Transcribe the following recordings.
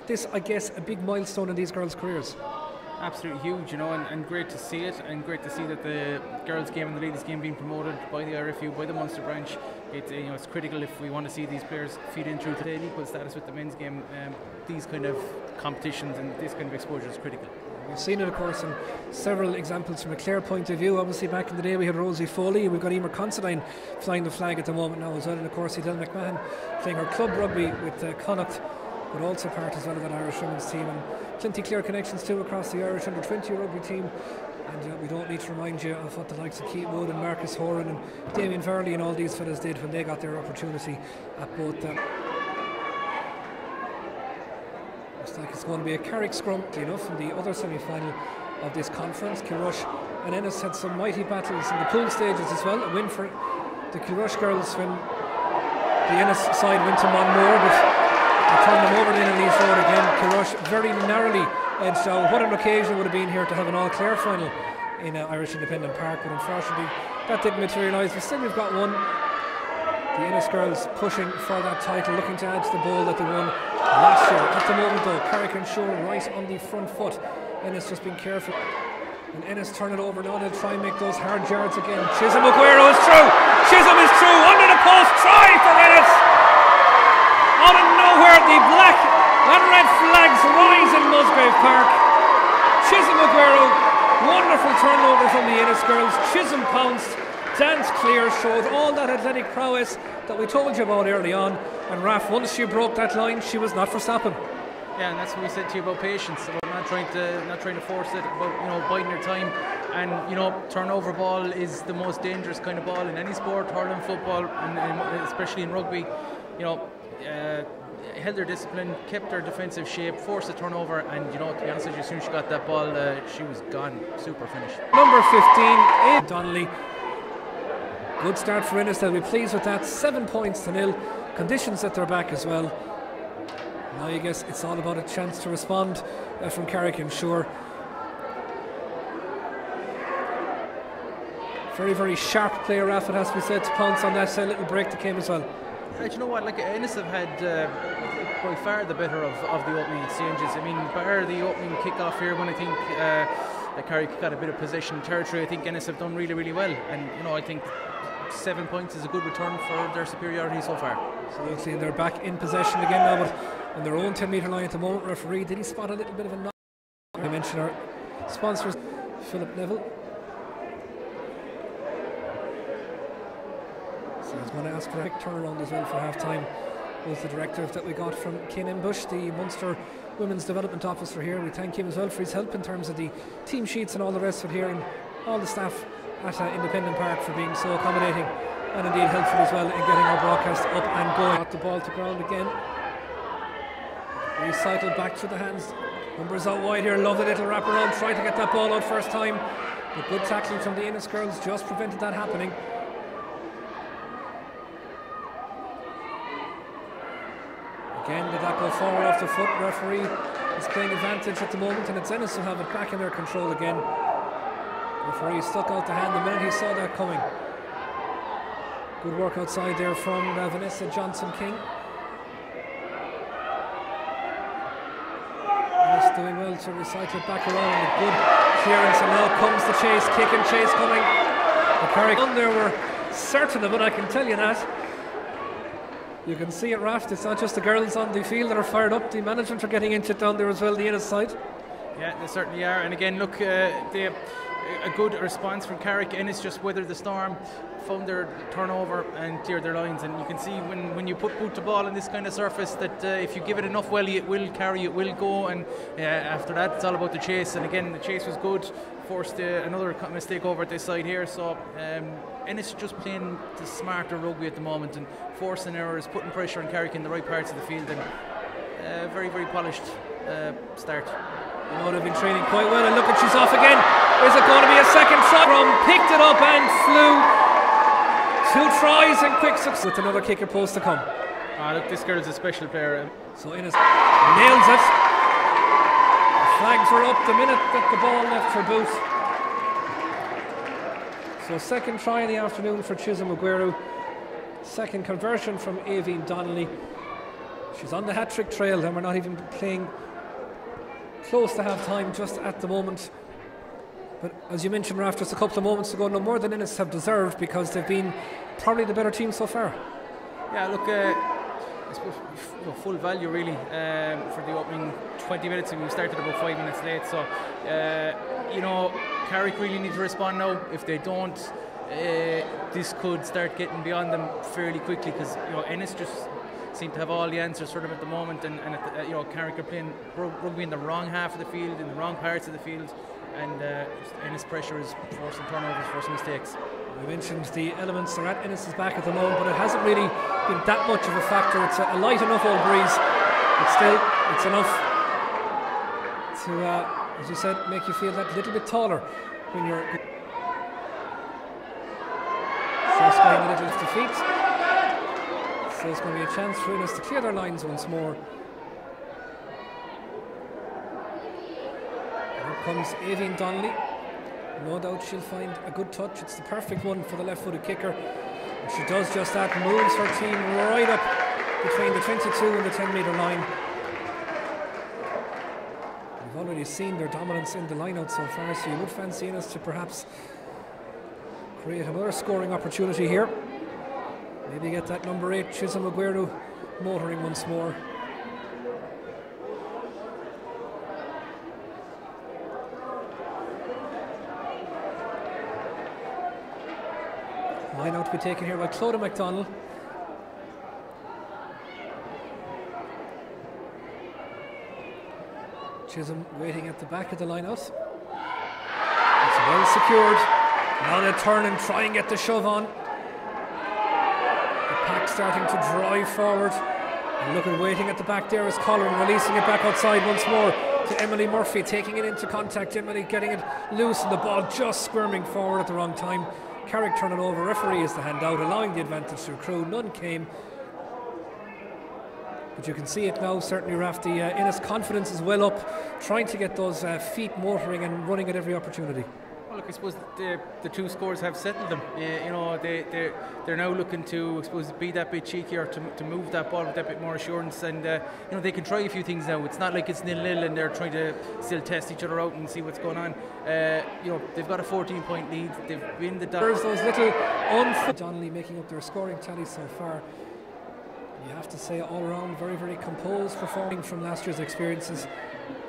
this, I guess, a big milestone in these girls' careers. Absolutely huge, and great to see it, and great to see that the girls' game and the ladies' game being promoted by the IRFU, by the Munster branch. It's critical if we want to see these players feed in through today, equal status with the men's game. These kind of competitions and this kind of exposure is critical. We've seen it, of course, in several examples from a Clare point of view. Obviously, back in the day, we had Rosie Foley. We've got Emer Considine flying the flag at the moment now as well. And, of course, Edel McMahon playing her club rugby with Connacht, but also part as well of that Irish women's team. And plenty Clare connections, too, across the Irish under-20 rugby team. And we don't need to remind you of what the likes of Keith Wood and Marcus Horan and Damien Varley and all these fellas did when they got their opportunity at both them. Looks like it's going to be a Carrick scrum, enough, in the other semi-final of this conference. Kilrush and Ennis had some mighty battles in the pool stages as well. A win for the Kilrush girls when the Ennis side went to Monmore, but they turned them over then in Leeds Road again. Kilrush very narrowly edged out. What an occasion it would have been here to have an all-Clare final in Irish Independent Park, but unfortunately that didn't materialise. But still, we've got one. The Ennis girls pushing for that title, looking to add to the ball that they won last year. At the moment though, Carrick-on-Suir right on the front foot. Ennis just being careful. And Ennis turn it over now, they'll try and make those hard yards again. Chisholm Aguero is through! Chisholm is through! Under the post, try for Ennis! Out of nowhere, the black and red flags rise in Musgrave Park. Chisholm Aguero, wonderful turnover from the Ennis girls. Chisholm pounced. Dance clear, showed all that athletic prowess that we told you about early on. And Raf, once she broke that line, she was not for stopping. Yeah, and that's what we said to you about patience, about not trying to force it, about biding your time. And turnover ball is the most dangerous kind of ball in any sport, hurling, football, and especially in rugby. Held their discipline, kept their defensive shape, forced a turnover, and to be honest with you, as soon as she got that ball, she was gone. Super finish. Number 15, Donnelly. Good start for Ennis, they'll be pleased with that. 7 points to 0. Conditions at their back as well. Now I guess it's all about a chance to respond from Carrick-on-Suir. Very, very sharp player, Raf, it has to be said, to pounce on that little break that came as well. You know what, Ennis have had by far the better of the opening exchanges. I mean, bar the opening kick-off here when I think Carrick got a bit of possession territory, I think Ennis have done really, really well. And, I think 7 points is a good return for their superiority so far. Absolutely, and they're back in possession again now, but on their own 10-metre line at the moment. Referee, did he spot a little bit of a knock? I mentioned our sponsors, Philip Neville. So I was going to ask for a quick turnaround as well for half-time. Was the directive that we got from Ken Bush, the Munster Women's Development Officer here. We thank him as well for his help in terms of the team sheets and all the rest of it here, and all the staff at Independent Park for being so accommodating and indeed helpful as well in getting our broadcast up and going. Got the ball to ground again. Recycled back through the hands. Numbers out wide here, lovely little wraparound, tried to get that ball out first time. But good tackling from the Ennis girls just prevented that happening. Again, did that go forward off the foot? Referee is playing advantage at the moment, and it's Ennis who have it back in their control again. Referee stuck out the hand the minute he saw that coming. Good work outside there from Vanessa Johnson-King. Ennis doing well to recycle it back around, and a good clearance, and now comes the chase, kick and chase coming. The Carrick-on there were certain of it, I can tell you that. You can see it, Raft, it's not just the girls on the field that are fired up, the management are getting into it down there as well, the Ennis side. Yeah, they certainly are, and again, look, a good response from Carrick. Ennis just weathered the storm, found their turnover and cleared their lines, and you can see when you put boot to ball on this kind of surface that if you give it enough well, it will carry, it will go, and after that it's all about the chase. And again, the chase was good, forced another mistake over at this side here, so Ennis just playing the smarter rugby at the moment and forcing errors, putting pressure on Carrick in the right parts of the field, and very, very polished start. They've been training quite well, and look at, she's off again. Is it going to be a second shot? Picked it up and flew. 2 tries and quick success with another kicker post to come. Look, this girl's a special player. So Ennis nails it. The flags were up the minute that the ball left her boot. So second try in the afternoon for Chisholm Aguero. Second conversion from Aveen Donnelly. She's on the hat-trick trail, and we're not even playing close to half-time just at the moment. But as you mentioned, Raf, just a couple of moments ago, no more than Ennis have deserved, because they've been probably the better team so far. Yeah, look, I suppose full value really for the opening 20 minutes. We started about 5 minutes late, so you know, Carrick really need to respond now. If they don't, this could start getting beyond them fairly quickly, because you know, Ennis just seem to have all the answers for them at the moment, and you know, Carrick are playing rugby in the wrong half of the field, in the wrong parts of the field, and Ennis pressure is forcing turnovers, forcing mistakes. We mentioned the elements are at Ennis's back at the moment, but it hasn't really been that much of a factor. It's a light enough old breeze, but still it's enough to, as you said, make you feel that little bit taller when you're just going a little defeat. So it's going to be a chance for Ennis to clear their lines once more. Here comes Aoibhinn Donnelly. No doubt she'll find a good touch. It's the perfect one for the left-footed kicker. And she does just that, moves her team right up between the 22 and the 10-metre line. We've already seen their dominance in the line-out so far, so you would fancy Ennis to perhaps create another scoring opportunity here. Maybe get that number 8, Chisholm Aguero, motoring once more. Line out to be taken here by Clodagh MacDonald. Chisholm waiting at the back of the line out. It's well secured. Now they turn and try and get the shove on. The pack starting to drive forward. And look at waiting at the back there is Colin, releasing it back outside once more to Emily Murphy, taking it into contact. Emily getting it loose, and the ball just squirming forward at the wrong time. Carrick turn it over, referee is the hand out, allowing the advantage to Crewe. None came. But you can see it now, certainly, Raf. The Ennis confidence is well up, trying to get those feet motoring and running at every opportunity. Well, look, I suppose the two scores have settled them. You know, they're now looking to, I suppose, be that bit cheekier, to move that ball with that bit more assurance, and you know, they can try a few things now. It's not like it's 0-0 and they're trying to still test each other out and see what's going on. You know, they've got a 14-point lead. They've been the those little Donnelly making up their scoring tally so far. You have to say, all around, very, very composed performing from last year's experiences.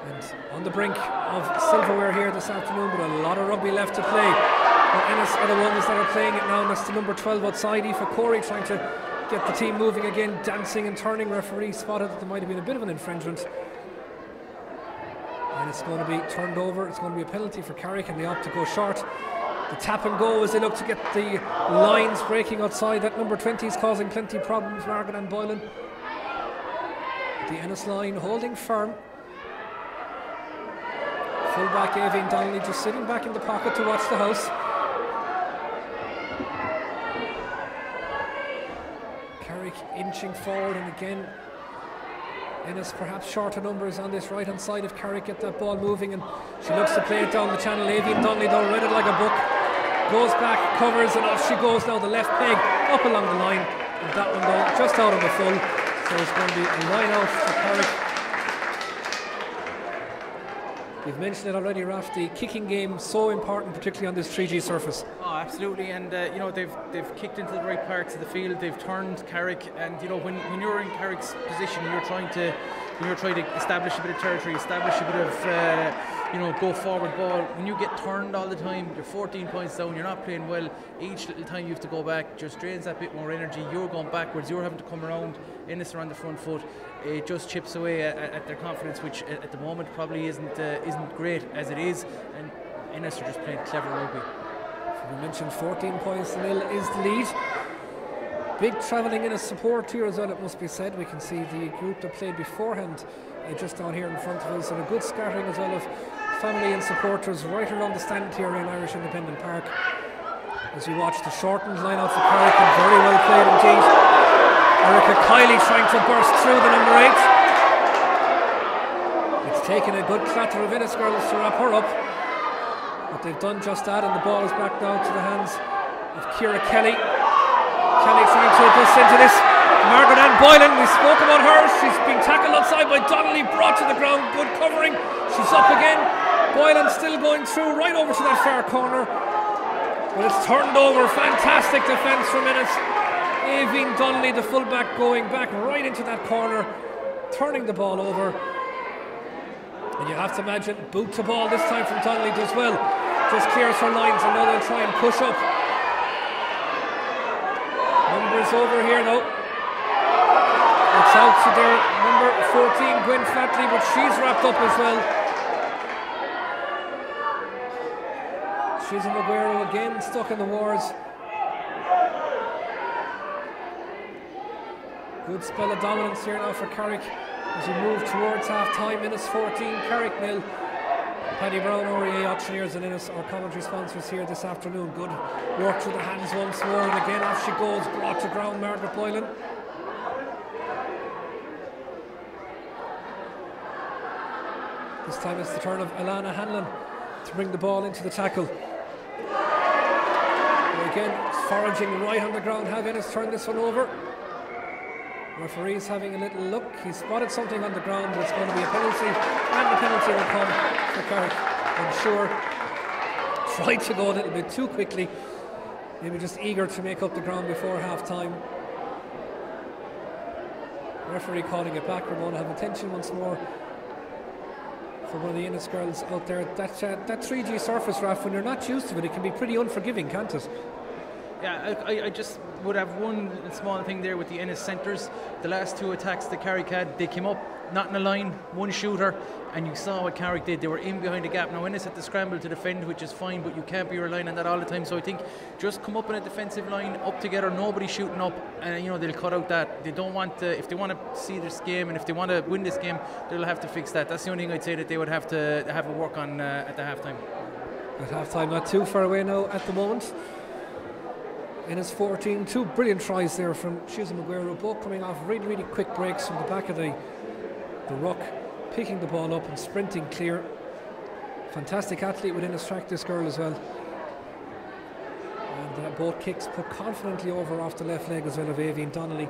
And on the brink of silverware here this afternoon, but a lot of rugby left to play. But Ennis are the ones that are playing it now, and that's the number 12 outside, Aoife Corey, trying to get the team moving again, dancing and turning. Referee spotted that there might have been a bit of an infringement. And it's going to be turned over. It's going to be a penalty for Carrick, and they opt to go short. The tap and go as they look to get the lines breaking outside. That number 20 is causing plenty of problems, Margaret and Boylan. The Ennis line holding firm. Fullback Aoibhinn Donnelly just sitting back in the pocket to watch the house. Carrick inching forward, and again Ennis perhaps shorter numbers on this right hand side if Carrick get that ball moving, and she looks to play it down the channel. Aoibhinn Donnelly though read it like a book, goes back, covers, and off she goes now, the left peg up along the line, and that one though just out of the full, so it's going to be a line out for Carrick. You've mentioned it already, Raf, the kicking game so important, particularly on this 3G surface. Oh, absolutely, and you know, they've kicked into the right parts of the field. They've turned Carrick, and you know, when you're in Carrick's position, you're trying to establish a bit of territory, establish a bit of you know, go forward ball. When you get turned all the time, you're 14 points down, you're not playing well. Each little time you have to go back just drains that bit more energy. You're going backwards, you're having to come around. Ennis are on the front foot. It just chips away at their confidence, which at the moment probably isn't great as it is, and Ennis are just playing clever rugby. So we mentioned 14 points to nil is the lead. Big travelling Ennis support here as well, it must be said. We can see the group that played beforehand just down here in front of us, and a good scattering as well of family and supporters right around the stand here in Irish Independent Park. As you watch the shortened line out for Carrick, and very well played indeed. Erica Kiley trying to burst through the number 8. It's taken a good clatter of Ennis girls to wrap her up, but they've done just that, and the ball is back now to the hands of Ciara Kelly. Kelly trying to bust into this. Margaret Ann Boylan, we spoke about her. She's been tackled outside by Donnelly, brought to the ground, good covering. She's up again. Boylan still going through right over to that far corner. But it's turned over. Fantastic defence from Ennis. Aoibhinn Donnelly, the fullback, going back right into that corner, turning the ball over. And you have to imagine, boot to ball this time from Donnelly does well. Just clears her lines, and now they'll try and push up. Numbers over here though. It's out to their number 14, Gwen Flatley, but she's wrapped up as well. She's in Maguire again, stuck in the wars. Good spell of dominance here now for Carrick as we move towards half time. Ennis 14, Carrick 0. Paddy Brown, REA Auctioneers and Ennis, our commentary sponsors here this afternoon. Good work through the hands once more, and again off she goes, brought to ground, Margaret Boylan. This time it's the turn of Alana Hanlon to bring the ball into the tackle. And again, foraging right on the ground, have Ennis turn this one over. Referee's having a little look. He spotted something on the ground, but it's going to be a penalty, and the penalty will come for Carrick-on-Suir. Tried to go a little bit too quickly, maybe just eager to make up the ground before half time. Referee calling it back. We're going to have attention once more for one of the Ennis girls out there. That 3G surface, Raf, when you're not used to it, it can be pretty unforgiving, can't it? Yeah, I just would have one small thing there with the Ennis centres. The last two attacks that Carrick had, they came up not in a line, one shooter, and you saw what Carrick did. They were in behind the gap. Now Ennis had to scramble to defend, which is fine, but you can't be relying on that all the time. So I think just come up in a defensive line, up together, nobody shooting up, and they'll cut out that. They don't want to, if they want to see this game and if they want to win this game, they'll have to fix that. That's the only thing I'd say that they would have to have a work on at the halftime. At halftime, not too far away now at the moment. Ennis 14, two brilliant tries there from Susan Maguire, both coming off really quick breaks from the back of the ruck, picking the ball up and sprinting clear. Fantastic athlete within his track, this girl as well. And both kicks put confidently over off the left leg as well of Aoibhinn Donnelly.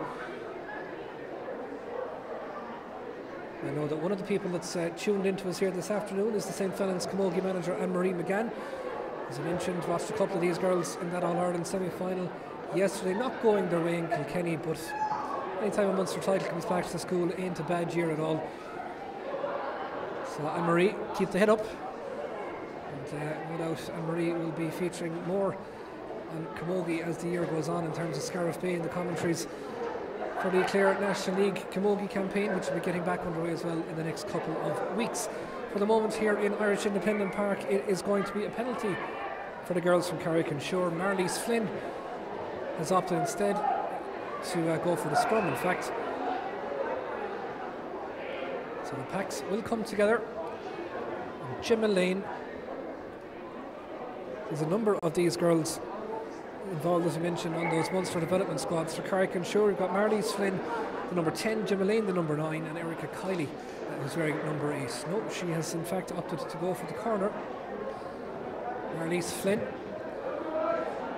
I know that one of the people that's tuned into us here this afternoon is the St. Fallon's Camogie manager Anne-Marie McGann. As I mentioned, watched a couple of these girls in that All-Ireland semi-final yesterday, not going their way in Kilkenny, but anytime a Munster title comes back to the school, ain't a bad year at all. So Anne-Marie, keep the head up, and no doubt Anne-Marie will be featuring more on Camogie as the year goes on in terms of Scariff Bay and the commentaries for the Clare National League Camogie campaign, which will be getting back underway as well in the next couple of weeks. For the moment here in Irish Independent Park, it is going to be a penalty for the girls from Carrick-on-Suir. Marlies Flynn has opted instead to go for the scrum, in fact. So the packs will come together. And Gemma Lane, there's a number of these girls involved, as I mentioned, on those Munster development squads. For Carrick-on-Suir, we've got Marlies Flynn, the number 10, Gemma Lane, the number 9, and Erica Kiley, who's wearing number 8. No, she has in fact opted to go for the corner. Marlies Flynn.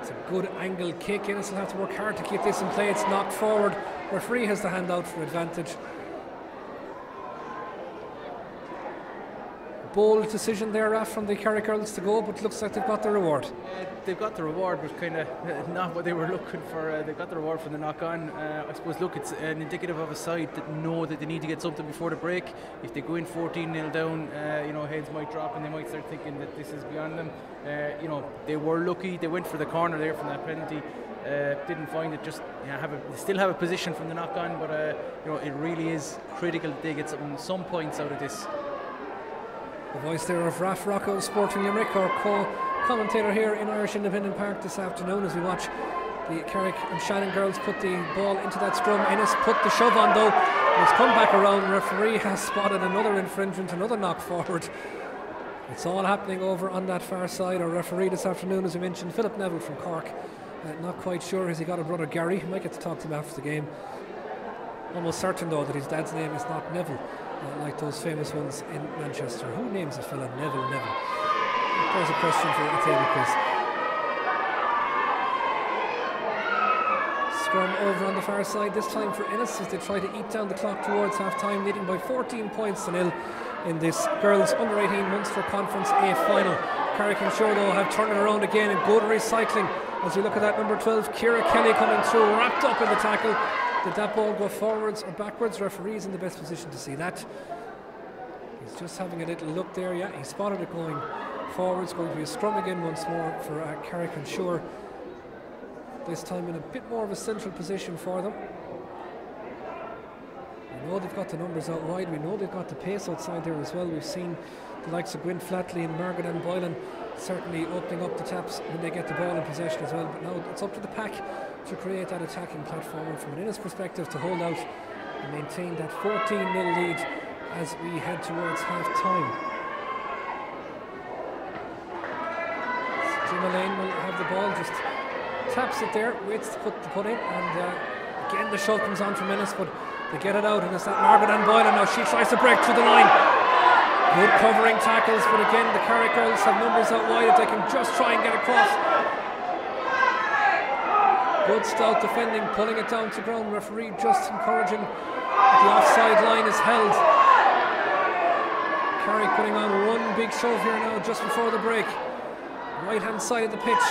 It's a good angle kick. Ennis will have to work hard to keep this in play. It's knocked forward. Referee has the hand out for advantage. Bold decision there, Raf, from the Carrick girls to go, but looks like they've got the reward. They've got the reward, but kind of not what they were looking for. They got the reward from the knock-on. I suppose, look, it's an indicative of a side that know that they need to get something before the break. If they go in 14-0 down, heads might drop and they might start thinking that this is beyond them. They were lucky. They went for the corner there from that penalty. Didn't find it. Just they still have a position from the knock-on, but it really is critical that they get some points out of this. The voice there of Raf Rocco, Sporting Limerick, our co-commentator here in Irish Independent Park this afternoon, as we watch the Carrick and Shannon girls put the ball into that scrum. Ennis put the shove on though. It's come back around. Referee has spotted another infringement, another knock forward. It's all happening over on that far side. Our referee this afternoon, as we mentioned, Philip Neville from Cork. Not quite sure, has he got a brother Gary? He might get to talk to him after the game. Almost certain though that his dad's name is not Neville, like those famous ones in Manchester. Who names a fella Neville? There's a question for a table quiz. scrum over on the far side, this time for Ennis as they try to eat down the clock towards half-time, leading by 14 points to nil in this girls under-18 Munster Conference A final. Carrick-on-Suir though have turned it around again and good recycling as we look at that number 12, Ciara Kelly coming through, wrapped up in the tackle. Did that ball go forwards or backwards? Referee's in the best position to see that. He's just having a little look there. Yeah, he spotted it going forwards. Going to be a scrum again once more for Carrick-on-Suir. This time in a bit more of a central position for them. We know they've got the numbers out wide. We know they've got the pace outside there as well. We've seen the likes of Gwyn Flatley and Margaret and Boylan certainly opening up the taps when they get the ball in possession as well. But now it's up to the pack to create that attacking platform, and from an Ennis perspective to hold out and maintain that 14-0 lead as we head towards half-time. Jim Lane will have the ball, just taps it there, waits to put the putt in, and again the shove comes on from Ennis, but they get it out, and it's that Margaret and Boylan now. She tries to break through the line. Good covering tackles, but again the Carrick girls have numbers out wide if they can just try and get across. Good stout defending, pulling it down to ground. Referee just encouraging that the offside line is held. Carrick putting on one big shove here now just before the break. Right hand side of the pitch.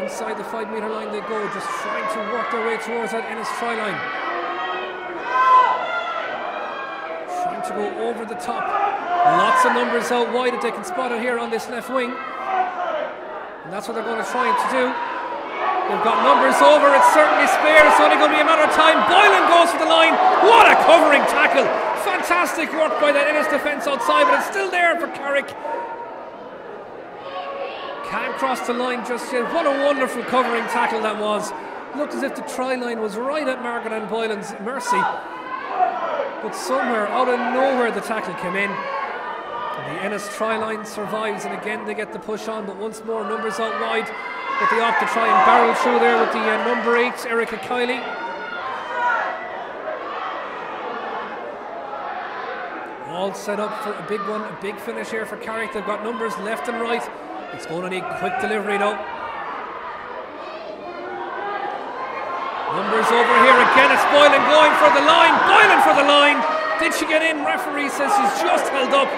Inside the 5 metre line they go, just trying to work their way towards that Ennis try line. Trying to go over the top. Lots of numbers out wide if they can spot it here on this left wing. And that's what they're going to try to do. They've got numbers over, it's certainly spare, it's only going to be a matter of time. Boylan goes for the line. What a covering tackle. Fantastic work by that Ennis defence outside, but it's still there for Carrick. Can't cross the line just yet. What a wonderful covering tackle that was. Looked as if the try line was right at Margaret and Boylan's mercy, but somewhere out of nowhere the tackle came in. And the Ennis try line survives, and again they get the push on, but once more numbers out wide, but they opt to try and barrel through there with the number 8, Erica Kiley. All set up for a big one, a big finish here for Carrick. They've got numbers left and right. It's going to need quick delivery though. Numbers over here again. It's Boylan going for the line. Boylan for the line. Did she get in? Referee says she's just held up.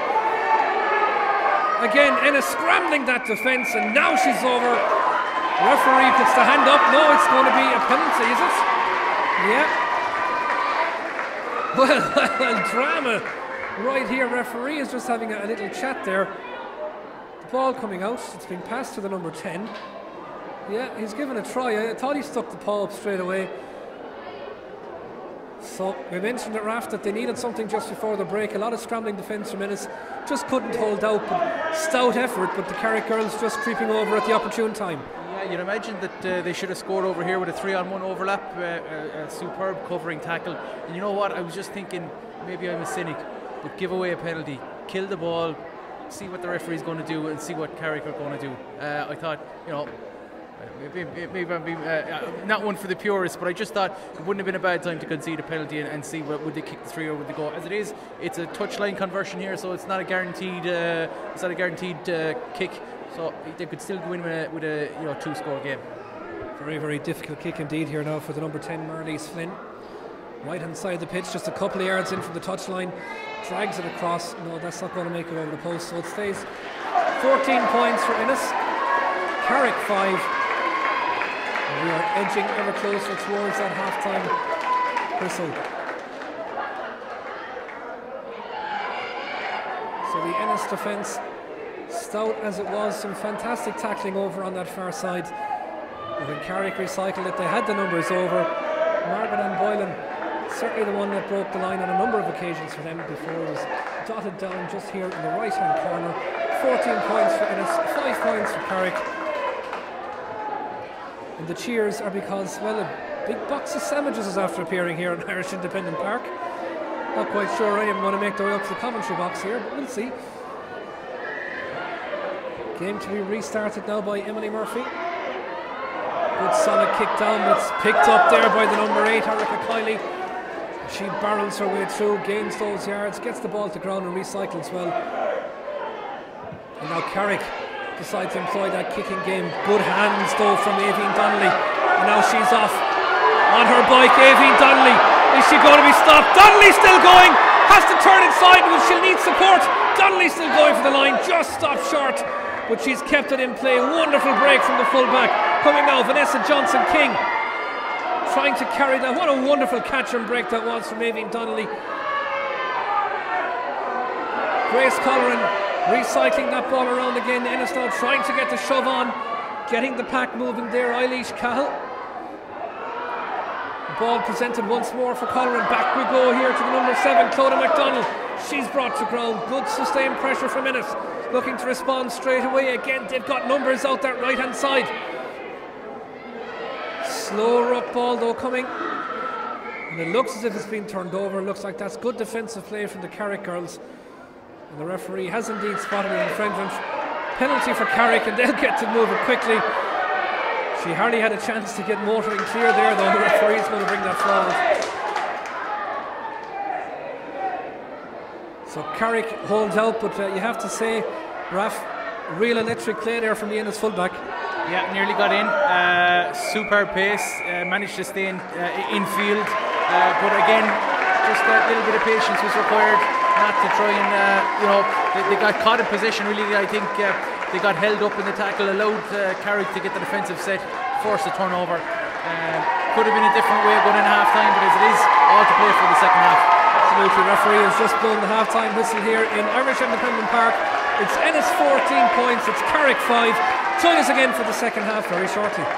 Again, Ennis scrambling that defence, and now she's over. Referee puts the hand up. No, it's going to be a penalty, is it? Yeah. Well, drama right here. Referee is just having a little chat there. The ball coming out. It's been passed to the number 10. Yeah, he's given a try. I thought he stuck the paw up straight away. So we mentioned at Raf that they needed something just before the break. A lot of scrambling defence from Ennis, just couldn't hold out. But stout effort, but the Carrick girls just creeping over at the opportune time. Yeah, you'd imagine that they should have scored over here with a 3-on-1 overlap, a superb covering tackle. And you know what? I was just thinking, maybe I'm a cynic, but give away a penalty, kill the ball, see what the referee's going to do, and see what Carrick are going to do. I thought, you know, maybe I'm being not one for the purists, but I just thought it wouldn't have been a bad time to concede a penalty and see would they kick the 3 or would they go. As it is, it's a touchline conversion here, so it's not a guaranteed. Kick, so they could still go in with a 2-score game. Very, very difficult kick indeed here now for the number 10, Marlies Flynn. Right hand side of the pitch, just a couple of yards in from the touchline, drags it across. No, that's not going to make it over the post, so it stays 14 points for Ennis, Carrick 5. We are edging ever closer towards that half-time whistle. So the Ennis defence, stout as it was, some fantastic tackling over on that far side. But when Carrick recycled it, they had the numbers over. Margaret and Boylan, certainly the one that broke the line on a number of occasions for them before it was dotted down just here in the right-hand corner. 14 points for Ennis, 5 points for Carrick. And the cheers are because, well, a big box of sandwiches is after appearing here at Irish Independent Park. Not quite sure any of them want to make their way up to the commentary box here, but we'll see. Game to be restarted now by Emily Murphy. Good solid kick down, but it's picked up there by the number 8, Erica Kiley. She barrels her way through, gains those yards, gets the ball to ground and recycles well. And now Carrick decide to employ that kicking game. Good hands though from Aoibhinn Donnelly. And now she's off on her bike. Aoibhinn Donnelly, is she going to be stopped? Donnelly still going, has to turn inside, but she'll need support. Donnelly still going for the line, just stopped short, but she's kept it in play. Wonderful break from the fullback. Coming now, Vanessa Johnson-King, trying to carry that. What a wonderful catch and break that was from Aoibhinn Donnelly. Grace Colleran recycling that ball around again. Ennis now trying to get the shove on, getting the pack moving there. Eilish Cahill. The ball presented once more for Colleran. Back we go here to the number 7, Clodagh MacDonald. She's brought to ground. Good sustained pressure from Ennis. Looking to respond straight away. Again, they've got numbers out that right hand side. Slow ruck ball though coming. And it looks as if it's been turned over. Looks like that's good defensive play from the Carrick girls. And the referee has indeed spotted an infringement. Penalty for Carrick, and they'll get to move it quickly. She hardly had a chance to get motoring clear there, though. The referee's going to bring that forward. So Carrick holds out, but you have to say, Raf, real electric play there from the Ennis fullback. Yeah, nearly got in. Superb pace, managed to stay in field, but again, just that little bit of patience was required. Not to try and, they got caught in position really. I think they got held up in the tackle, allowed Carrick to get the defensive set, forced a turnover. Could have been a different way going in half time, but as it is, all to play for the second half. Absolutely, referee has just blown the half time whistle here in Irish Independent Park. It's Ennis 14 points, it's Carrick 5. Join us again for the second half very shortly.